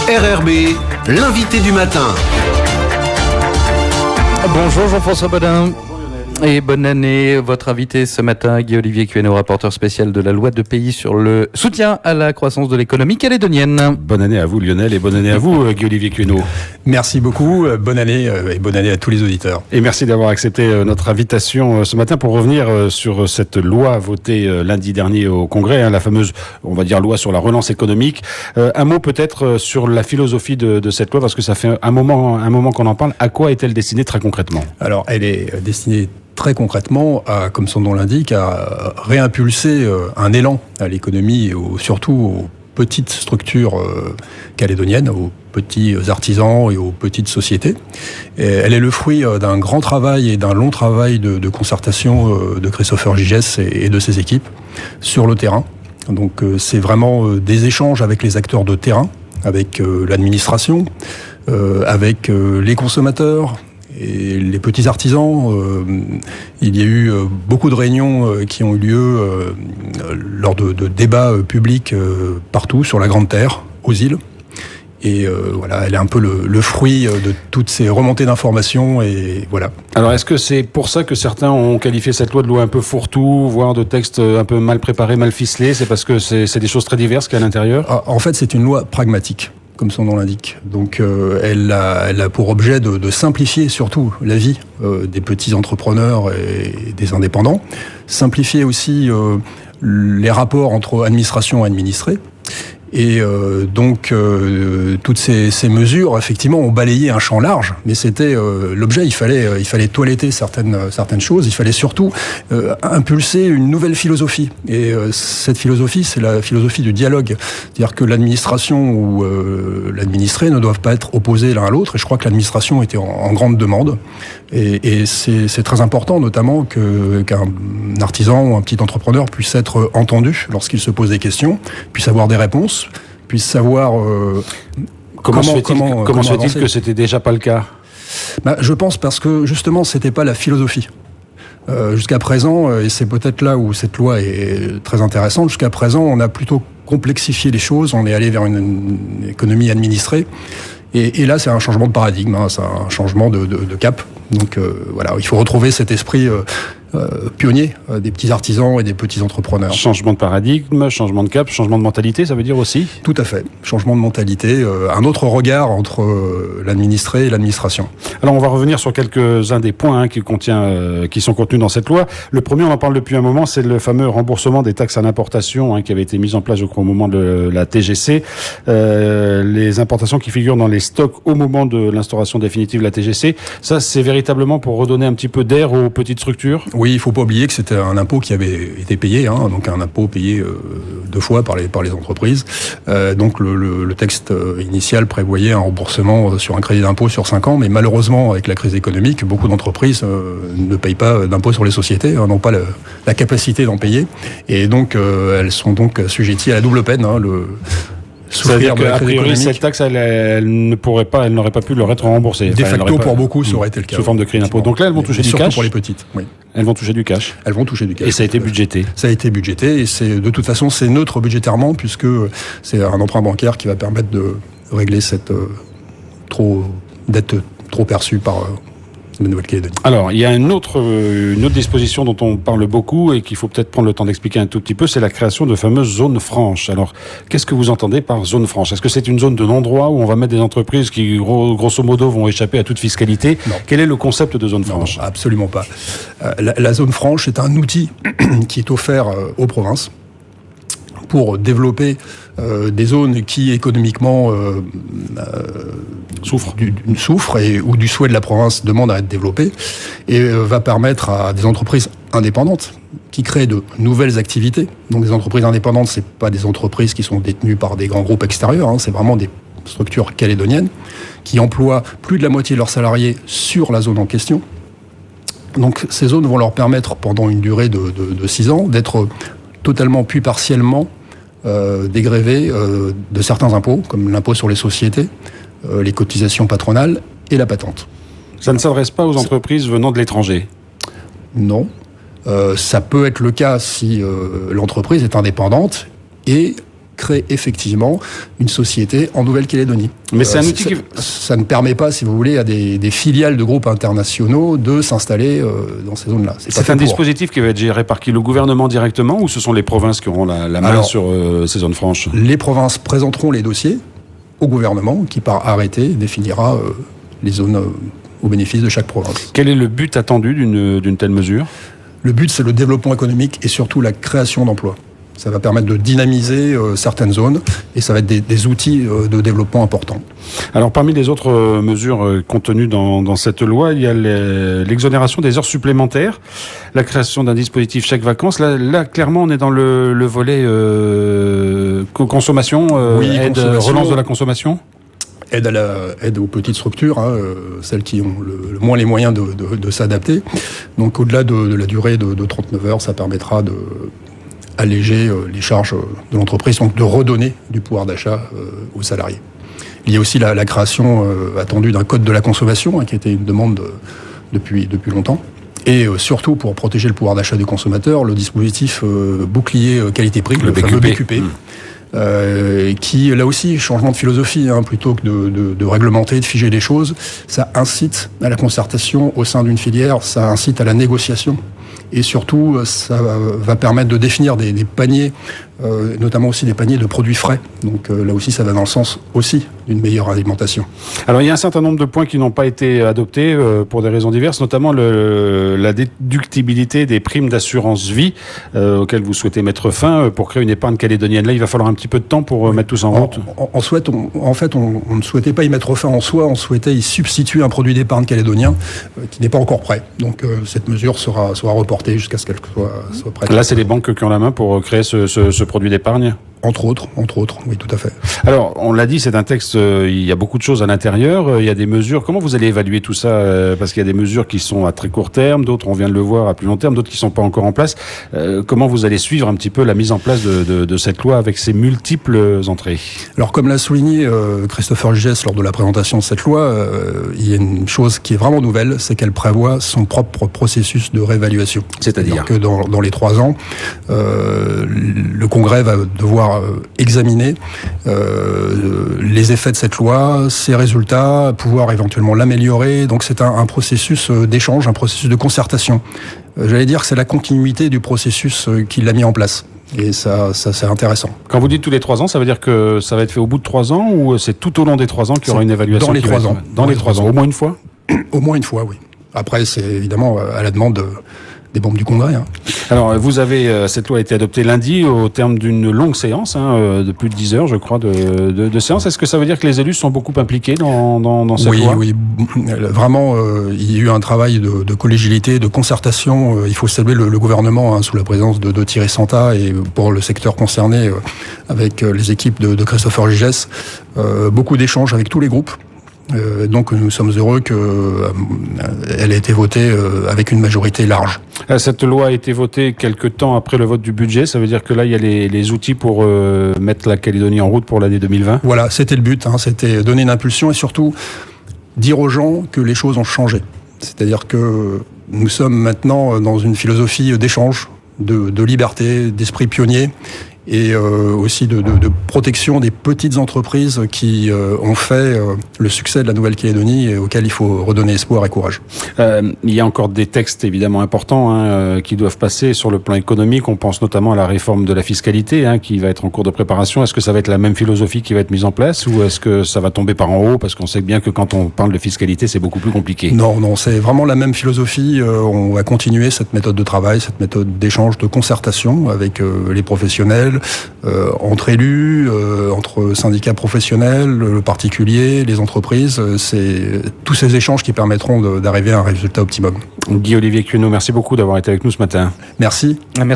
RRB, l'invité du matin. Bonjour Jean-François Bodin. Et bonne année. Votre invité ce matin, Guy-Olivier Queno, rapporteur spécial de la loi de pays sur le soutien à la croissance de l'économie calédonienne. Bonne année à vous Lionel et bonne année à vous Guy-Olivier Queno. Merci beaucoup, bonne année et bonne année à tous les auditeurs. Et merci d'avoir accepté notre invitation ce matin pour revenir sur cette loi votée lundi dernier au Congrès, la fameuse, on va dire, loi sur la relance économique. Un mot peut-être sur la philosophie de cette loi, parce que ça fait un moment qu'on en parle. À quoi est-elle destinée très concrètement ? Alors, elle est destinée très concrètement, comme son nom l'indique, à réimpulser un élan à l'économie et surtout aux petites structures calédoniennes, aux petits artisans et aux petites sociétés. Et elle est le fruit d'un grand travail et d'un long travail de concertation de Christopher Gigès et de ses équipes sur le terrain. Donc c'est vraiment des échanges avec les acteurs de terrain, avec l'administration, avec les consommateurs, et les petits artisans. Il y a eu beaucoup de réunions qui ont eu lieu lors de débats publics partout sur la Grande Terre, aux îles. Et voilà, elle est un peu le fruit de toutes ces remontées d'informations, et voilà. Alors, est-ce que c'est pour ça que certains ont qualifié cette loi de loi un peu fourre-tout, voire de texte un peu mal préparé, mal ficelé ? C'est parce que c'est des choses très diverses qu'il y a à l'intérieur ? En fait, c'est une loi pragmatique, comme son nom l'indique. Donc elle a pour objet de simplifier surtout la vie des petits entrepreneurs et des indépendants, simplifier aussi les rapports entre administration et administré. Et donc toutes ces mesures effectivement ont balayé un champ large, mais c'était l'objet. Il fallait toiletter certaines choses. Il fallait surtout impulser une nouvelle philosophie. Et cette philosophie, c'est la philosophie du dialogue, c'est-à-dire que l'administration ou l'administré ne doivent pas être opposés l'un à l'autre. Et je crois que l'administration était en grande demande. Et c'est très important, notamment qu'un artisan ou un petit entrepreneur puisse être entendu lorsqu'il se pose des questions, puisse avoir des réponses, puisse savoir comment se fait-il que c'était déjà pas le cas ? Je pense parce que justement c'était pas la philosophie. Jusqu'à présent, et c'est peut-être là où cette loi est très intéressante, jusqu'à présent on a plutôt complexifié les choses, on est allé vers une économie administrée. Et là, c'est un changement de paradigme, c'est un changement de cap. Donc voilà, il faut retrouver cet esprit pionnier des petits artisans et des petits entrepreneurs. Changement de paradigme, changement de cap, changement de mentalité, ça veut dire aussi ? Tout à fait. Changement de mentalité, un autre regard entre l'administré et l'administration. Alors, on va revenir sur quelques-uns des points qui sont contenus dans cette loi. Le premier, on en parle depuis un moment, c'est le fameux remboursement des taxes à l'importation qui avait été mis en place, je crois, au moment de la TGC. Les importations qui figurent dans les stocks au moment de l'instauration définitive de la TGC, ça, c'est véritablement pour redonner un petit peu d'air aux petites structures ? Oui, il ne faut pas oublier que c'était un impôt qui avait été payé, donc un impôt payé 2 fois par les entreprises. Donc le texte initial prévoyait un remboursement sur un crédit d'impôt sur 5 ans, mais malheureusement, avec la crise économique, beaucoup d'entreprises ne payent pas d'impôt sur les sociétés, n'ont pas la capacité d'en payer, et donc elles sont donc assujetties à la double peine. C'est-à-dire qu'a priori, cette taxe, elle n'aurait pas pu leur être remboursée. De facto, pour beaucoup, ça aurait été le cas. Sous forme de crédit d'impôt. Donc là, elles vont toucher du cash. Surtout pour les petites, oui. Elles vont toucher du cash. Elles vont toucher du cash. Et ça a été budgété. Ça a été budgété, et de toute façon, c'est neutre budgétairement, puisque c'est un emprunt bancaire qui va permettre de régler cette dette trop perçue par la Nouvelle-Calédonie. Alors, il y a une autre disposition dont on parle beaucoup et qu'il faut peut-être prendre le temps d'expliquer un tout petit peu, c'est la création de fameuses zones franches. Alors, qu'est-ce que vous entendez par zone franche ? Est-ce que c'est une zone de non-droit où on va mettre des entreprises qui, grosso modo, vont échapper à toute fiscalité ? Non. Quel est le concept de zone franche ? Non, absolument pas. La zone franche est un outil qui est offert aux provinces pour développer des zones qui économiquement souffrent ou du souhait de la province demandent à être développées, et va permettre à des entreprises indépendantes qui créent de nouvelles activités. Donc des entreprises indépendantes, c'est pas des entreprises qui sont détenues par des grands groupes extérieurs, c'est vraiment des structures calédoniennes qui emploient plus de la moitié de leurs salariés sur la zone en question. Donc ces zones vont leur permettre pendant une durée de 6 ans d'être totalement puis partiellement dégrévés de certains impôts, comme l'impôt sur les sociétés, les cotisations patronales et la patente. Ça ne s'adresse pas aux entreprises venant de l'étranger ? Non. Ça peut être le cas si l'entreprise est indépendante et crée effectivement une société en Nouvelle-Calédonie. Mais c'est un outil ça ne permet pas, si vous voulez, à des filiales de groupes internationaux de s'installer dans ces zones-là. C'est un dispositif qui va être géré par qui? Le gouvernement directement, ou ce sont les provinces qui auront la main sur ces zones franches? Les provinces présenteront les dossiers au gouvernement qui, par arrêté, définira les zones au bénéfice de chaque province. Quel est le but attendu d'une telle mesure? Le but, c'est le développement économique et surtout la création d'emplois. Ça va permettre de dynamiser certaines zones et ça va être des outils de développement importants. Alors, parmi les autres mesures contenues dans cette loi, il y a l'exonération des heures supplémentaires, la création d'un dispositif chèque vacances. Là, clairement, on est dans le volet consommation, aide, relance de la consommation. Aide aux petites structures, celles qui ont le moins les moyens de s'adapter. Donc, au-delà de la durée de 39 heures, ça permettra de alléger les charges de l'entreprise, donc de redonner du pouvoir d'achat aux salariés. Il y a aussi la création attendue d'un code de la consommation, qui était une demande depuis longtemps. Et surtout, pour protéger le pouvoir d'achat du consommateur, le dispositif bouclier qualité-prix, le fameux BQP, qui, là aussi, changement de philosophie, plutôt que de réglementer, de figer les choses, ça incite à la concertation au sein d'une filière, ça incite à la négociation. Et surtout, ça va permettre de définir des paniers, notamment aussi des paniers de produits frais. Donc là aussi, ça va dans le sens aussi d'une meilleure alimentation. Alors, il y a un certain nombre de points qui n'ont pas été adoptés pour des raisons diverses, notamment la déductibilité des primes d'assurance vie auxquelles vous souhaitez mettre fin pour créer une épargne calédonienne. Là, il va falloir un petit peu de temps pour mettre tout ça en route. On ne souhaitait pas y mettre fin en soi, on souhaitait y substituer un produit d'épargne calédonien qui n'est pas encore prêt. Donc cette mesure sera reportée jusqu'à ce qu'elle soit prête. Là, c'est les banques qui ont la main pour créer ce produit d'épargne? Entre autres, oui, tout à fait. Alors, on l'a dit, c'est un texte, il y a beaucoup de choses à l'intérieur, il y a des mesures. Comment vous allez évaluer tout ça? Parce qu'il y a des mesures qui sont à très court terme, d'autres, on vient de le voir, à plus long terme, d'autres qui ne sont pas encore en place. Comment vous allez suivre un petit peu la mise en place de cette loi avec ses multiples entrées? Alors, comme l'a souligné Christopher Gigès lors de la présentation de cette loi, il y a une chose qui est vraiment nouvelle, c'est qu'elle prévoit son propre processus de réévaluation. C'est-à-dire que dans les 3 ans, le Congrès va devoir examiner les effets de cette loi, ses résultats, pouvoir éventuellement l'améliorer. Donc c'est un processus d'échange, un processus de concertation. J'allais dire que c'est la continuité du processus qu'il a mis en place. Et ça c'est intéressant. Quand vous dites tous les 3 ans, ça veut dire que ça va être fait au bout de 3 ans ou c'est tout au long des 3 ans qu'il y aura une évaluation? Dans les 3 ans. Dans les 3 ans. Au moins une fois? Au moins une fois, oui. Après, c'est évidemment à la demande des membres du Congrès. Alors, cette loi a été adoptée lundi au terme d'une longue séance, de plus de 10 heures, je crois, de séance. Est-ce que ça veut dire que les élus sont beaucoup impliqués dans cette loi? Oui, vraiment, il y a eu un travail de collégialité, de concertation. Il faut saluer le gouvernement sous la présence de Thierry Santa et pour le secteur concerné avec les équipes de Christopher Gigès. Beaucoup d'échanges avec tous les groupes. Donc nous sommes heureux qu'elle ait été votée avec une majorité large. Cette loi a été votée quelque temps après le vote du budget, ça veut dire que là il y a les outils pour mettre la Calédonie en route pour l'année 2020. Voilà, c'était le but, c'était donner une impulsion et surtout dire aux gens que les choses ont changé. C'est-à-dire que nous sommes maintenant dans une philosophie d'échange, de liberté, d'esprit pionnier. Et aussi de protection des petites entreprises qui ont fait le succès de la Nouvelle-Calédonie et auxquelles il faut redonner espoir et courage. Il y a encore des textes évidemment importants qui doivent passer sur le plan économique. On pense notamment à la réforme de la fiscalité qui va être en cours de préparation. Est-ce que ça va être la même philosophie qui va être mise en place ou est-ce que ça va tomber par en haut? Parce qu'on sait bien que quand on parle de fiscalité, c'est beaucoup plus compliqué. Non, c'est vraiment la même philosophie. On va continuer cette méthode de travail, cette méthode d'échange, de concertation avec les professionnels, entre élus, entre syndicats professionnels, le particulier, les entreprises. C'est tous ces échanges qui permettront d'arriver à un résultat optimum. Guy-Olivier Quennot, merci beaucoup d'avoir été avec nous ce matin. Merci. Merci.